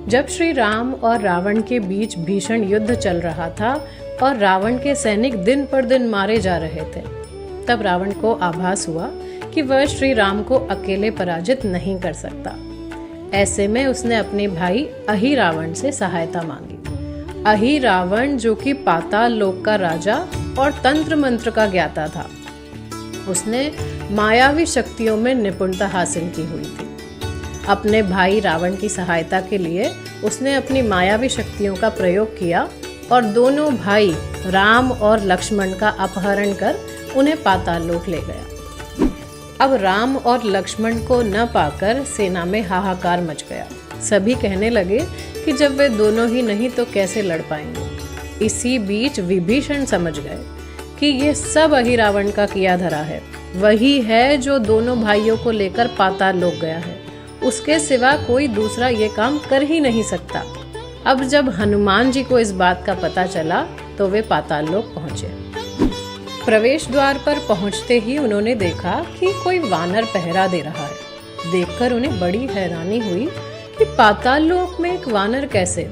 जब श्री राम और रावण के बीच भीषण युद्ध चल रहा था और रावण के सैनिक दिन पर दिन मारे जा रहे थे, तब रावण को आभास हुआ कि वह श्री राम को अकेले पराजित नहीं कर सकता। ऐसे में उसने अपने भाई अहिरावण से सहायता मांगी। अहिरावण, जो कि पाताल लोक का राजा और तंत्र मंत्र का ज्ञाता था, उसने मायावी शक्तियों में निपुणता हासिल की हुई थी। अपने भाई रावण की सहायता के लिए उसने अपनी मायावी शक्तियों का प्रयोग किया और दोनों भाई राम और लक्ष्मण का अपहरण कर उन्हें पाताल लोक ले गया। अब राम और लक्ष्मण को न पाकर सेना में हाहाकार मच गया। सभी कहने लगे कि जब वे दोनों ही नहीं तो कैसे लड़ पाएंगे। इसी बीच विभीषण समझ गए कि ये सब अहिरावण का किया धरा है। वही है जो दोनों भाइयों को लेकर पाताल लोक गया है। उसके सिवा कोई दूसरा ये काम कर ही नहीं सकता। अब जब हनुमान जी को इस बात का पता चला तो वे पाताल लोक पहुंचे। प्रवेश द्वार पर पहुंचते ही उन्होंने देखा कि कोई वानर पहरा दे रहा है। देखकर उन्हें बड़ी हैरानी हुई कि पाताल लोक में एक वानर कैसे।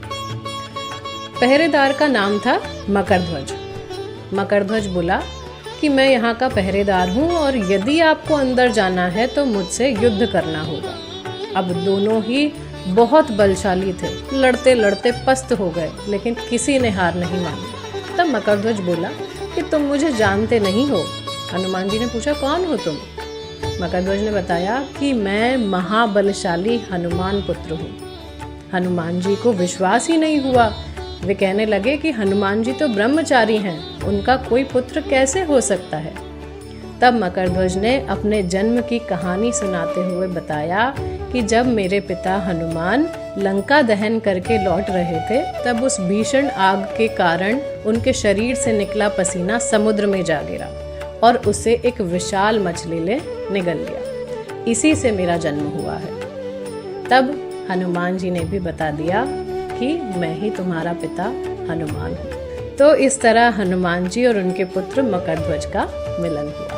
पहरेदार का नाम था मकरध्वज। मकरध्वज बोला कि मैं यहाँ का पहरेदार हूँ और यदि आपको अंदर जाना है तो मुझसे युद्ध करना होगा। अब दोनों ही बहुत बलशाली थे। लड़ते लड़ते पस्त हो गए, लेकिन किसी ने हार नहीं मानी। तब मकरध्वज बोला कि तुम मुझे जानते नहीं हो। हनुमान जी ने पूछा, कौन हो तुम? मकरध्वज ने बताया कि मैं महाबलशाली हनुमान पुत्र हूँ। हनुमान जी को विश्वास ही नहीं हुआ। वे कहने लगे कि हनुमान जी तो ब्रह्मचारी हैं, उनका कोई पुत्र कैसे हो सकता है। तब मकरध्वज ने अपने जन्म की कहानी सुनाते हुए बताया कि जब मेरे पिता हनुमान लंका दहन करके लौट रहे थे, तब उस भीषण आग के कारण उनके शरीर से निकला पसीना समुद्र में जा गिरा और उसे एक विशाल मछली ने निगल लिया। इसी से मेरा जन्म हुआ है। तब हनुमान जी ने भी बता दिया कि मैं ही तुम्हारा पिता हनुमान हूँ। तो इस तरह हनुमान जी और उनके पुत्र मकरध्वज का मिलन हुआ।